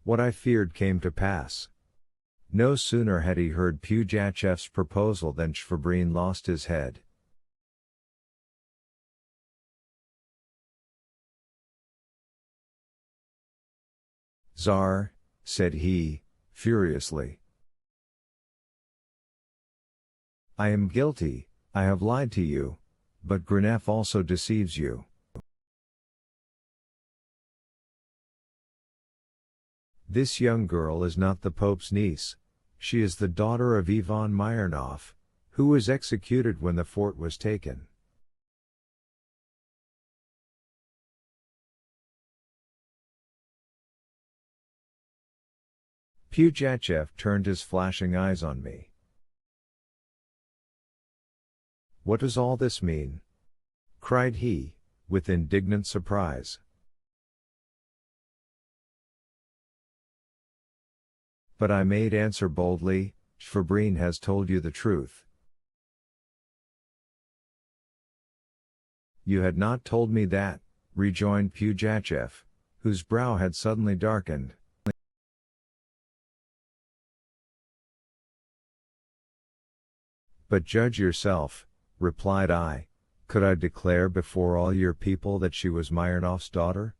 What I feared came to pass. No sooner had he heard Pugachev's proposal than Shvabrin lost his head. "Tsar," said he, furiously. "I am guilty, I have lied to you, but Grinef also deceives you. This young girl is not the Pope's niece, she is the daughter of Ivan Myrnov, who was executed when the fort was taken." Pugachev turned his flashing eyes on me. "What does all this mean?" cried he, with indignant surprise. But I made answer boldly, "Shvabrin has told you the truth." "You had not told me that," rejoined Pugachev, whose brow had suddenly darkened. "But judge yourself," replied I, "could I declare before all your people that she was Myrnov's daughter?"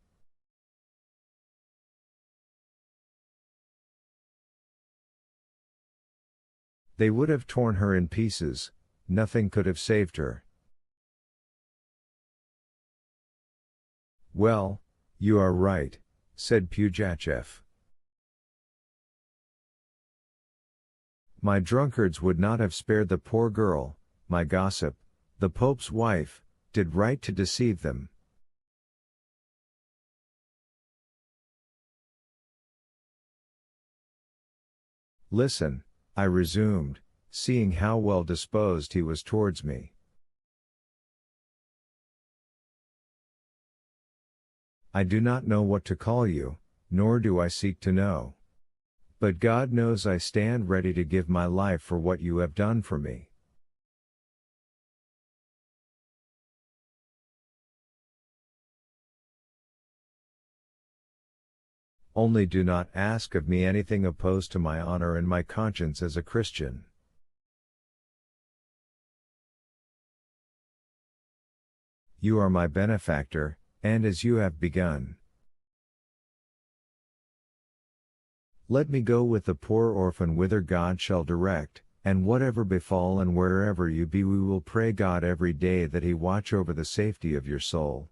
"They would have torn her in pieces, nothing could have saved her." "Well, you are right," said Pugachev. "My drunkards would not have spared the poor girl, my gossip, the Pope's wife, did right to deceive them." "Listen," I resumed, seeing how well disposed he was towards me. "I do not know what to call you, nor do I seek to know. But God knows I stand ready to give my life for what you have done for me. Only do not ask of me anything opposed to my honor and my conscience as a Christian." "You are my benefactor, and as you have begun. Let me go with the poor orphan whither God shall direct, and whatever befall and wherever you be we will pray God every day that He watch over the safety of your soul."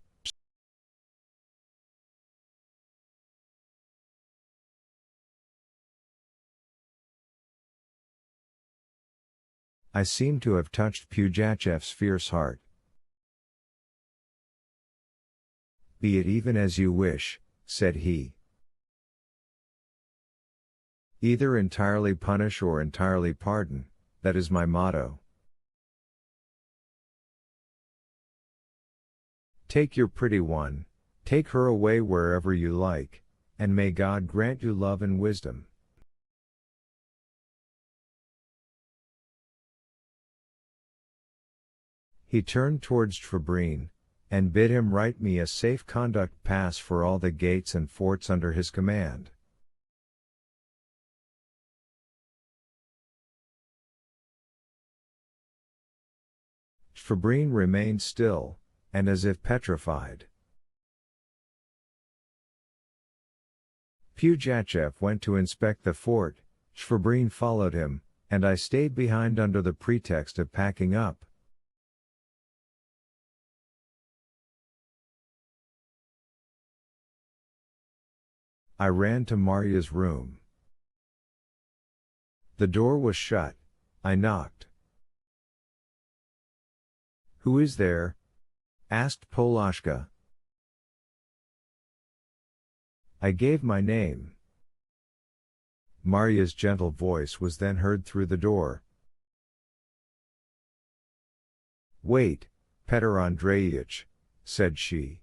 I seemed to have touched Pugachev's fierce heart. "Be it even as you wish," said he. "Either entirely punish or entirely pardon, that is my motto. Take your pretty one, take her away wherever you like, and may God grant you love and wisdom." He turned towards Shvabrin, and bid him write me a safe conduct pass for all the gates and forts under his command. Shvabrin remained still, and as if petrified. Pugachev went to inspect the fort, Shvabrin followed him, and I stayed behind under the pretext of packing up. I ran to Marya's room. The door was shut. I knocked. "Who is there?" asked Polashka. I gave my name. Marya's gentle voice was then heard through the door. "Wait, Petr Andreevich," said she.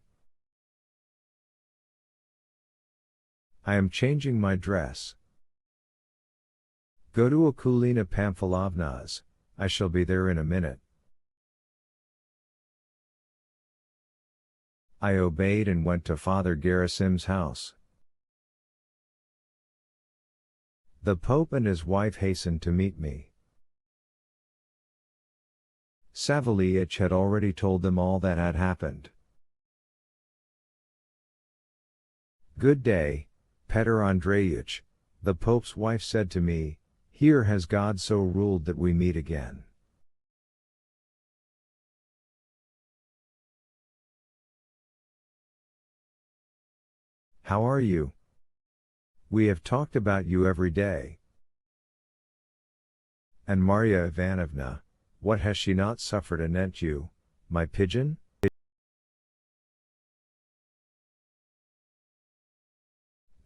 "I am changing my dress. Go to Akulina Pamfilovna's, I shall be there in a minute." I obeyed and went to Father Gerasim's house. The Pope and his wife hastened to meet me. Savelich had already told them all that had happened. "Good day, Petr Andreevich," the Pope's wife said to me, "here has God so ruled that we meet again." "How are you? We have talked about you every day." "And Marya Ivanovna, what has she not suffered anent you, my pigeon?"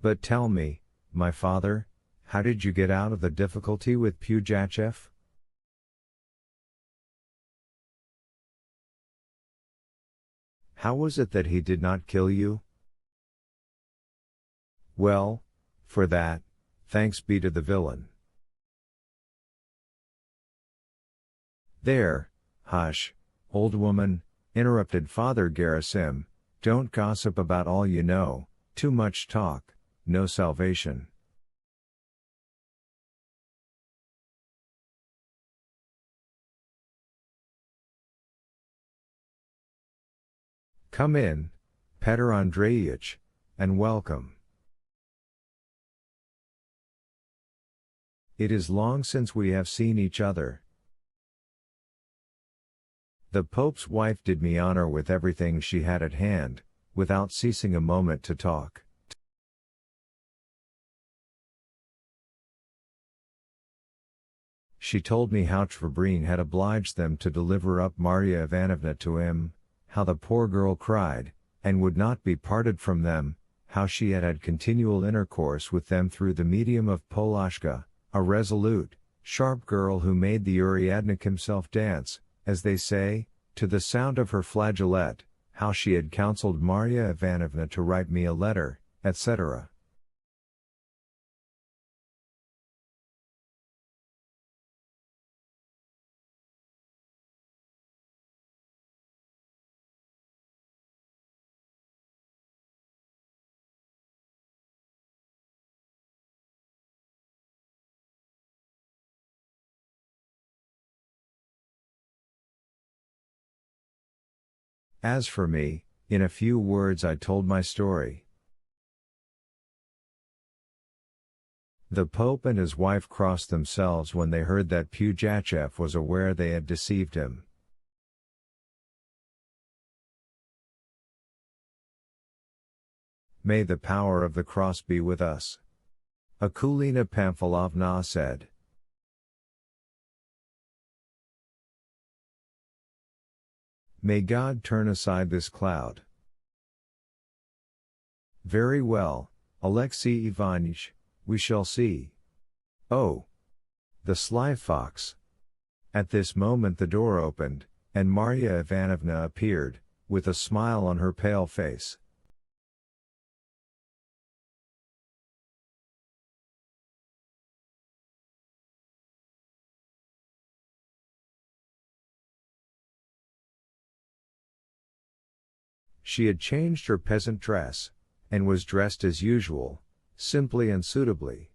"But tell me, my father, how did you get out of the difficulty with Pugachev?" "How was it that he did not kill you?" "Well, for that, thanks be to the villain." "There, hush, old woman," interrupted Father Gerasim, "don't gossip about all you know, too much talk, no salvation." "Come in, Petr Andreevich, and welcome. It is long since we have seen each other." The Pope's wife did me honor with everything she had at hand, without ceasing a moment to talk. She told me how Trebrin had obliged them to deliver up Marya Ivanovna to him, how the poor girl cried, and would not be parted from them, how she had had continual intercourse with them through the medium of Polashka, a resolute, sharp girl who made the Uriadnik himself dance, as they say, to the sound of her flageolet, how she had counseled Marya Ivanovna to write me a letter, etc. As for me, in a few words I told my story. The Pope and his wife crossed themselves when they heard that Pugachev was aware they had deceived him. "May the power of the cross be with us," Akulina Pamfilovna said. "May God turn aside this cloud." "Very well, Alexei Ivanich, we shall see." "Oh! The sly fox!" At this moment the door opened, and Marya Ivanovna appeared, with a smile on her pale face. She had changed her peasant dress, and was dressed as usual, simply and suitably.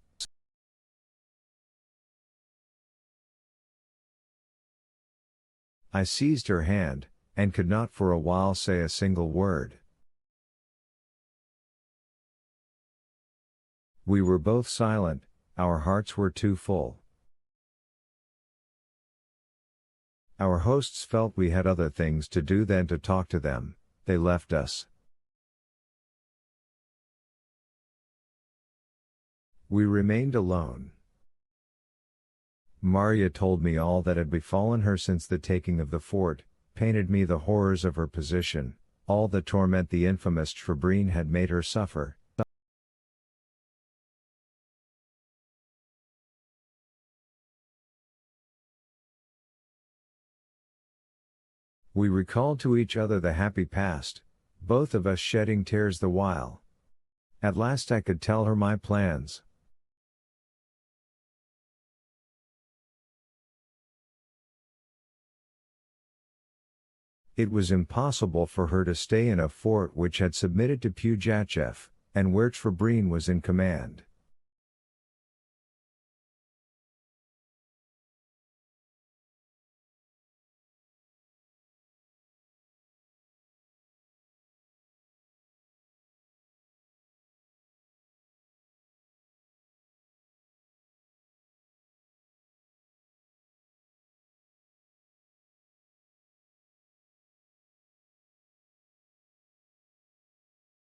I seized her hand, and could not for a while say a single word. We were both silent, our hearts were too full. Our hosts felt we had other things to do than to talk to them. They left us. We remained alone. Marya told me all that had befallen her since the taking of the fort, painted me the horrors of her position, all the torment the infamous Trebrin had made her suffer. We recalled to each other the happy past, both of us shedding tears the while. At last I could tell her my plans. It was impossible for her to stay in a fort which had submitted to Pugachev, and where Trebrin was in command.